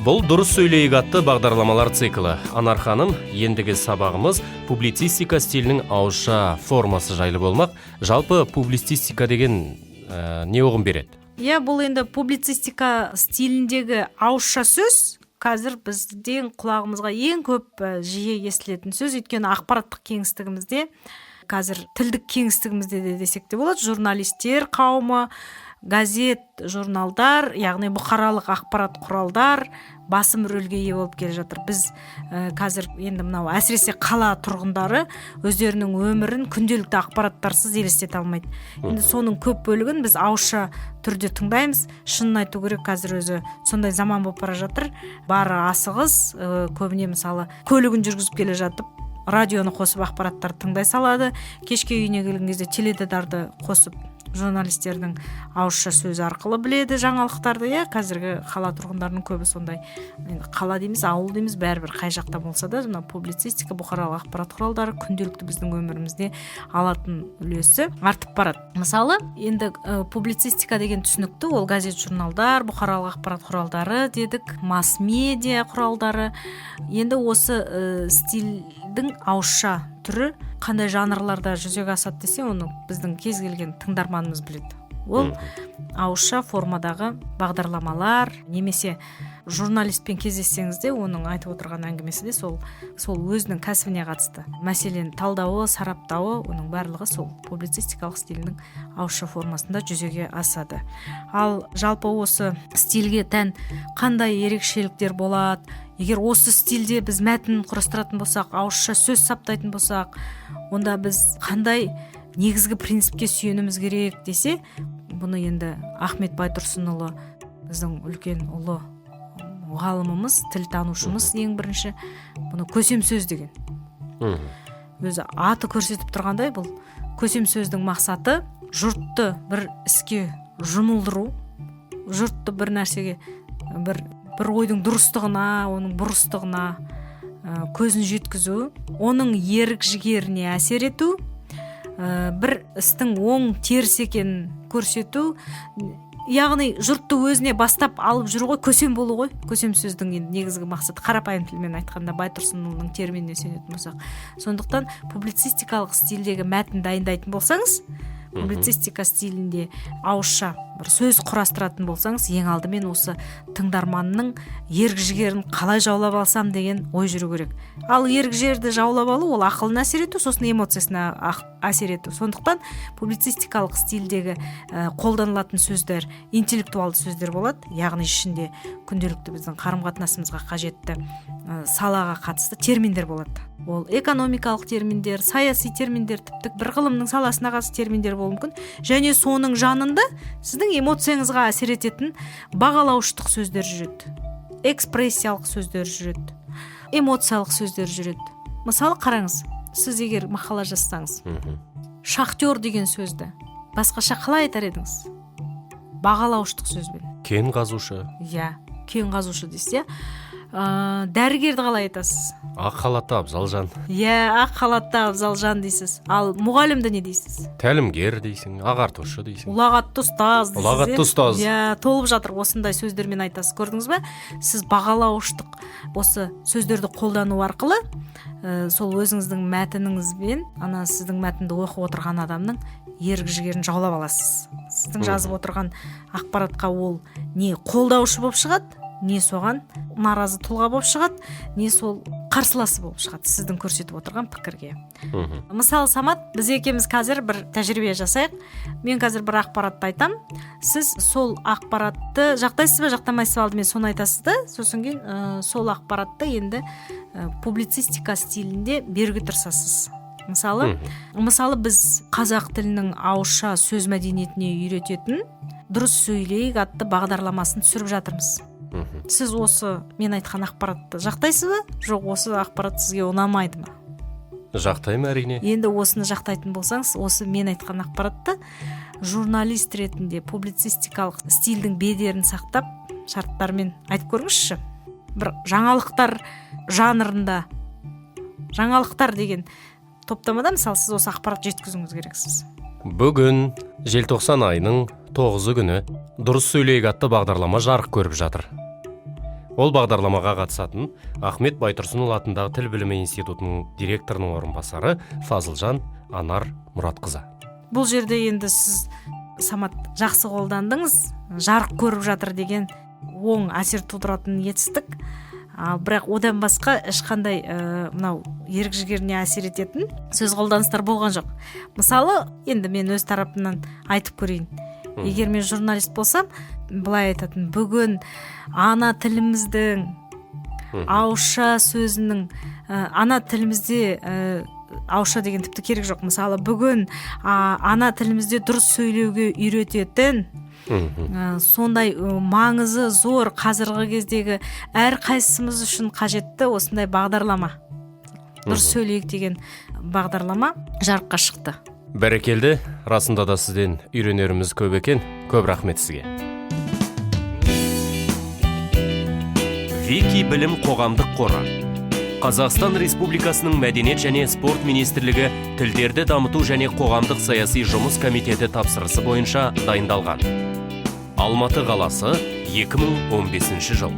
Бұл дұрыс сөйлейік атты бағдарламалар циклы. Анар ханым, ендігі сабағымыз публицистика стилінің ауызша формасы жайлы болмақ. Жалпы публицистика деген не ұғым береді? Бұл енді публицистика стиліндегі ауызша сөз қазір біздің құлағымызға ең көп жиі естілетін сөз. Өйткені ақпараттық кеңістігімізде, қазір тілдік кеңістігімізде де десек те болады, журналистер қауымы, газет, журналдар, яғни бұқаралық ақпарат құралдар басым рөлге ие болып келе жатыр. Біз қазір енді мынау әсіресе қала тұрғындары өздерінің өмірін күнделікті ақпараттарсыз елестете алмайды. Енді соның көп бөлігін біз ауызша түрде тыңдаймыз. Шынын айту керек, қазір өзі сондай заман болып бара жатыр. Бары асығыс, көбіне мысалы көлігін жүргізіп келе жатып радионы қосып ақпараттарды тыңдай салады. Кешке үйіне келген кезде теледидарды қосып журналистердің ауызша сөзі арқылы біледі жаңалықтарды. Қазіргі қала тұрғындарының көбі сондай. Қала дейміз, ауыл дейміз, бәрібір қай жақта болса да, публицистика, бұқаралық ақпарат құралдары күнделікті біздің өмірімізде алатын үлесі артып барады. Мысалы, енді публицистика деген түсінікті, ол газет, журналдар, бұқаралық ақпарат құралдары дедік, масс-медиа құралдары. Енді осы стильдің ауызша түрі қандай жанрларда жүзеге асады десе, оны біздің кез келген тыңдарманымыз біледі. Ол ауызша формадағы бағдарламалар, немесе журналистпен кездессеңіз де оның айтып отырған әңгімесі де сол өзінің кәсібіне қатысты мәселені талдауы, сараптауы, оның барлығы сол публицистикалық стилінің ауызша формасында жүзеге асады. Ал жалпы осы стильге тән қандай ерекшеліктер болады? Егер осы стильде біз мәтін құрастыратын болсақ, ауызша сөз саптайтын болсақ, онда біз қандай негізгі принципке сүйеніміз керек десе, бұны енді Ахмет Байтұрсынұлы, біздің үлкен ұлы ғалымымыз, тіл танушымыз ең бірінші бұны көсем сөз деген. Өзі аты көрсетіп тұрғандай, бұл көсем сөздің мақсаты жұртты бір іске жұмылдыру, жұртты бір нәрсеге, бір ойдың дұрыстығына, оның бұрыстығына көзін жеткізу, оның ерік жігеріне әсер ету, бір істің оң теріс екенін көрсету, яғни жұртты өзіне бастап алып жүру ғой, көсем болу ғой. Көсем сөздің негізгі мақсаты, қарапайым тілмен айтқанда, Байтұрсынұлының терминіне сүйенетін болсақ. Сондықтан публицистикалық стильдегі мәтін дайындайтын болсаңыз, публицистика стилінде ауызша бір сөз құрастыратын болсаңыз, ең алдымен осы тыңдарманның ерік жігерін қалай жаулап алсам деген ой жүру керек. Ал ерік жігерді жаулап алу, ол ақылына әсер ету, сосын эмоциясына әсер ету. Сондықтан публицистикалық стилдегі қолданылатын сөздер интеллектуалды сөздер болады, яғни ішінде күнделікті біздің қарым-қатынасымызға қажетті салаға қатысты терминдер болады. Ол экономикалық терминдер, саяси терминдер, тіпті бір ғылымның саласына қатысты терминдер болуы мүмкін. Және соның жанында сіздің эмоцияңызға әсер ететін бағалауыштық сөздер жүреді, экспрессиялық сөздер жүреді, эмоциялық сөздер жүреді. Мысалы қараңыз, сіз егер мақала жазсаңыз, шахтер деген сөзді басқаша қалай айтар едіңіз? Бағалауыштық сөзбен. Кен қазушы. Кен қазушы дейсіз, дәрігерді қалай айтасыз? Ақ халатты Абзалжан. Ақ халатты Абзалжан дейсіз. Ал мұғалімді не дейсіз? Тәлімгер дейсің, ағартушы дейсің. Ұлағатты ұстаз дейсіз. Ұлағатты ұстаз. Толып жатыр, осындай сөздермен айтасыз. Көрдіңіз бе? Сіз бағалауыштық осы сөздерді қолдану арқылы сол өзіңіздің мәтініңізбен сіздің мәтінді оқып отырған адамның ерік жігерін жаулап аласыз. Сіздің жазып отырған ақпаратқа ол не қолдаушы болып шығады, не соған наразы тұлға болып шығады, не сол қарсыласы болып шығады сіздің көрсетіп отырған пікірге. Мысалы, Самат, біз екеуміз қазір бір тәжірибе жасайық. Мен қазір бір ақпаратты айтам. Сіз сол ақпаратты жақтайсыз ба, жақтамайсыз ба, алдымен соны айтасыз да, сосын кейін сол ақпаратты енді публицистика стилінде беруге тырысасыз. Мысалы, біз қазақ тілінің ауызша сөз мәдениетіне үйрететін дұрыс сөйлейік атты бағдарламасын түсіріп жатырмыз. Сіз осы мен айтқан ақпаратты жақтайсыз ба? Жоқ, осы ақпарат сізге ұнамайды ма? Жақтаймын, әрине. Енді осыны жақтайтын болсаңыз, осы мен айтқан ақпаратты журналист ретінде публицистикалық стильдің бедерін сақтап, шарттармен айтып көріңізші. Бір жаңалықтар жанрында, жаңалықтар деген топтамада, мысалы, сіз осы ақпарат жеткізуіңіз керексіз. Бүгін желтоқсан айының 9 күні дұрыс сөйлейік атты бағдарлама жарық көріп жатыр. Ол бағдарламаға қатысатын Ахмет Байтұрсынұлы атындағы тіл білімі институтының директорының орынбасары Фазылжан Анар Мұратқызы. Бұл жерде енді сіз, Самат, жақсы қолдандыңыз, жарық көріп жатыр деген оң әсер тудыратын етістік. Бірақ одан басқа ешқандай мынау ерік жігеріне әсер ететін сөз қолданыстар болған жоқ. Мысалы, енді мен өз тарапымнан айтып көрейін. Егер мен журналист болсам, былай айтатын: бүгін ана тіліміздің ауызша сөзінің, ана тілімізде ауызша деген тіпті керек жоқ. Мысалы, бүгін ана тілімізде дұрыс сөйлеуге үйрететін сондай маңызы зор қазіргі кездегі әр қайсымыз үшін қажетті осындай бағдарлама, дұрыс сөйлейік деген бағдарлама жарыққа шықты. Бәрекелді, расында да сізден үйренеріміз көп екен. Көп рахмет сізге. Вики білім қоғамдық қоры. Қазақстан Республикасының Мәдениет және спорт министрлігі тілдерді дамыту және қоғамдық саяси жұмыс комитеті тапсырысы бойынша дайындалған. Алматы қаласы, 2015 жыл.